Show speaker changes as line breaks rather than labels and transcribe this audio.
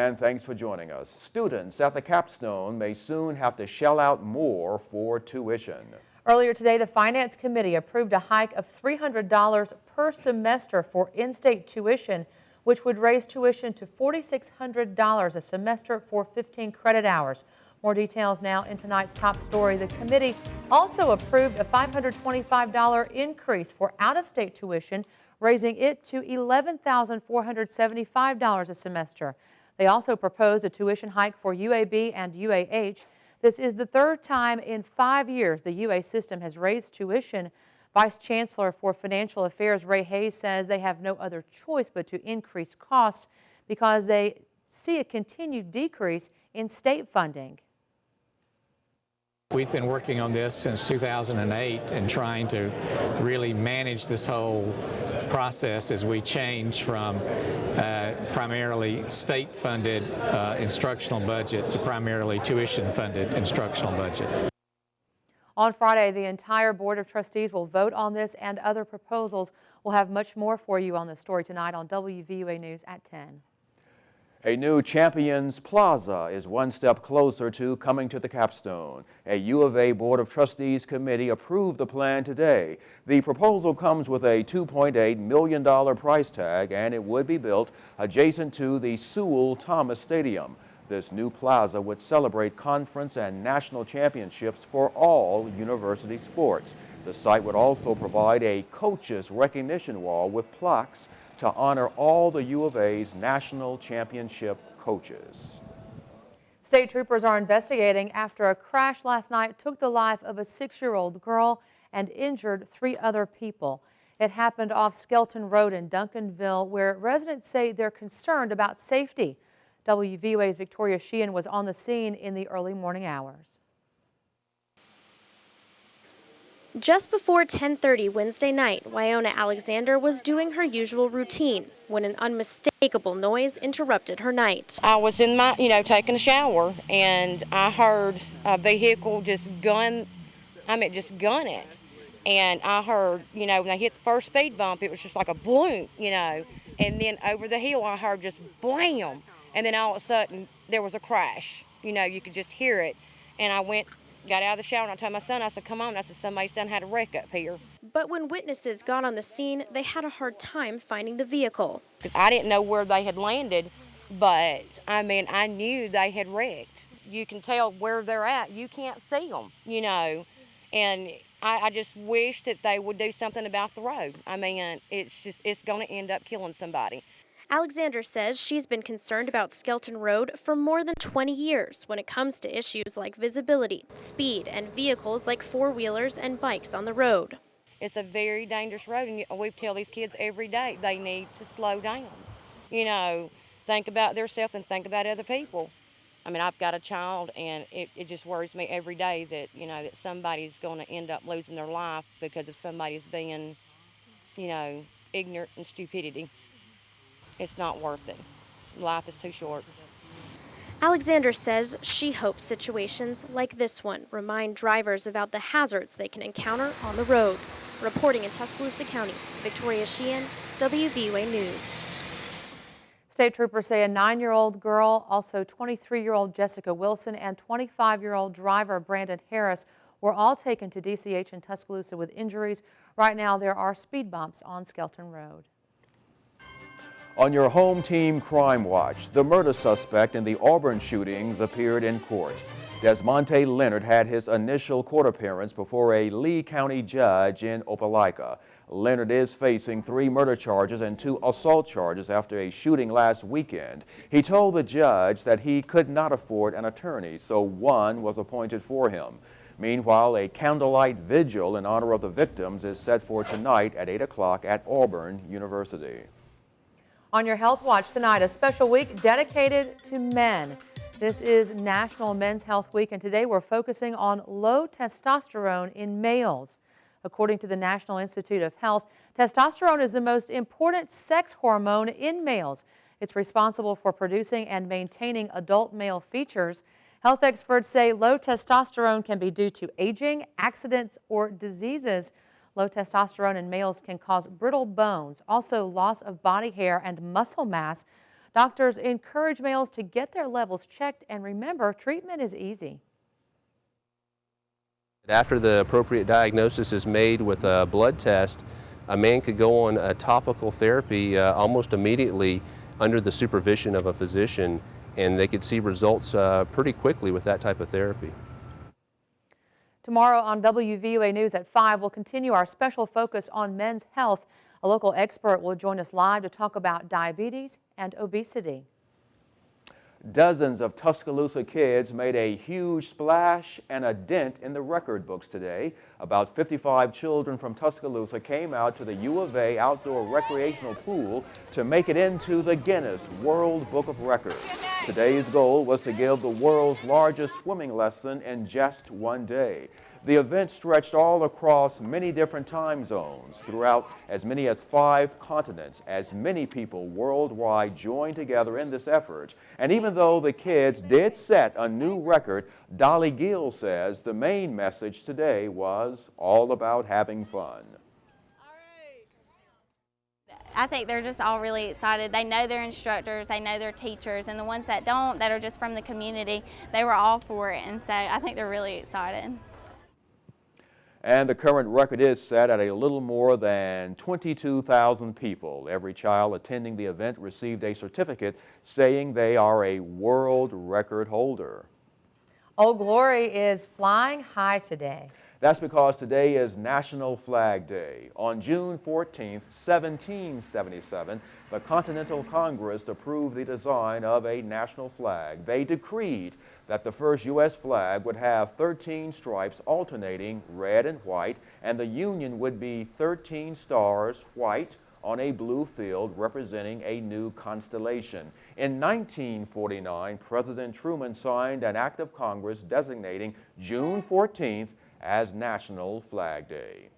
And thanks for joining us. Students at the capstone may soon have to shell out more for tuition.
Earlier today, the Finance Committee approved a hike of $300 per semester for in-state tuition, which would raise tuition to $4,600 a semester for 15 credit hours. More details now in tonight's top story. The committee also approved a $525 increase for out-of-state tuition, raising it to $11,475 a semester. They also proposed a tuition hike for UAB and UAH. This is the third time in 5 years the UA system has raised tuition. Vice Chancellor for Financial Affairs Ray Hayes says they have no other choice but to increase costs because they see a continued decrease in state funding.
We've been working on this since 2008 and trying to really manage this whole process as we change from primarily state-funded instructional budget to primarily tuition-funded instructional budget.
On Friday, the entire Board of Trustees will vote on this and other proposals. We'll have much more for you on the story tonight on WVUA News at 10.
A new Champions Plaza is one step closer to coming to the capstone. A U of A Board of Trustees committee approved the plan today. The proposal comes with a $2.8 million price tag, and it would be built adjacent to the Sewell Thomas Stadium. This new plaza would celebrate conference and national championships for all university sports. The site would also provide a coaches recognition wall with plaques to honor all the U of A's national championship coaches.
State troopers are investigating after a crash last night took the life of a 6-year-old girl and injured 3 other people. It happened off Skelton Road in Duncanville, where residents say they're concerned about safety. WVUA's Victoria Sheehan was on the scene in the early morning hours.
Just before 10:30 Wednesday night, Wyona Alexander was doing her usual routine when an unmistakable noise interrupted her night.
I was in my, taking a shower, and I heard a vehicle just gun it. And I heard, when I hit the first speed bump, it was just like a bloom, and then over the hill I heard just blam, and then all of a sudden there was a crash. You could just hear it, and I got out of the shower and I told my son, I said, come on, I said, somebody's done had a wreck up here.
But when witnesses got on the scene, they had a hard time finding the vehicle.
I didn't know where they had landed, but I knew they had wrecked. You can tell where they're at. You can't see them, and I just wish that they would do something about the road. It's going to end up killing somebody.
Alexander says she's been concerned about Skelton Road for more than 20 years when it comes to issues like visibility, speed, and vehicles like four-wheelers and bikes on the road.
It's a very dangerous road, and we tell these kids every day they need to slow down. Think about themselves and think about other people. I've got a child, and it just worries me every day that, that somebody's going to end up losing their life because of somebody's being, ignorant and stupidity. It's not worth it. Life is too short.
Alexander says she hopes situations like this one remind drivers about the hazards they can encounter on the road. Reporting in Tuscaloosa County, Victoria Sheehan, WVUA News.
State troopers say a 9-year-old girl, also 23-year-old Jessica Wilson, and 25-year-old driver Brandon Harris were all taken to DCH in Tuscaloosa with injuries. Right now, there are speed bumps on Skelton Road.
On your home team crime watch, the murder suspect in the Auburn shootings appeared in court. Desmonte Leonard had his initial court appearance before a Lee County judge in Opelika. Leonard is facing 3 murder charges and 2 assault charges after a shooting last weekend. He told the judge that he could not afford an attorney, so one was appointed for him. Meanwhile, a candlelight vigil in honor of the victims is set for tonight at 8 o'clock at Auburn University.
On your Health Watch tonight, a special week dedicated to men. This is National Men's Health Week, and today we're focusing on low testosterone in males. According to the National Institute of Health, testosterone is the most important sex hormone in males. It's responsible for producing and maintaining adult male features. Health experts say low testosterone can be due to aging, accidents, or diseases. Low testosterone in males can cause brittle bones, also loss of body hair and muscle mass. Doctors encourage males to get their levels checked, and remember, treatment is easy.
After the appropriate diagnosis is made with a blood test, a man could go on a topical therapy almost immediately under the supervision of a physician, and they could see results pretty quickly with that type of therapy.
Tomorrow on WVUA News at 5, we'll continue our special focus on men's health. A local expert will join us live to talk about diabetes and obesity.
Dozens of Tuscaloosa kids made a huge splash and a dent in the record books today. About 55 children from Tuscaloosa came out to the U of A outdoor recreational pool to make it into the Guinness World Book of Records. Today's goal was to give the world's largest swimming lesson in just one day. The event stretched all across many different time zones throughout as many as 5 continents. As many people worldwide joined together in this effort. And even though the kids did set a new record, Dolly Gill says the main message today was all about having fun.
I think they're just all really excited. They know their instructors, they know their teachers, and the ones that don't, that are just from the community, they were all for it, and so I think they're really excited.
And the current record is set at a little more than 22,000 people. Every child attending the event received a certificate saying they are a world record holder.
Old Glory is flying high today.
That's because today is National Flag Day. On June 14, 1777, the Continental Congress approved the design of a national flag. They decreed that the first U.S. flag would have 13 stripes alternating red and white, and the Union would be 13 stars, white, on a blue field representing a new constellation. In 1949, President Truman signed an act of Congress designating June 14th as National Flag Day.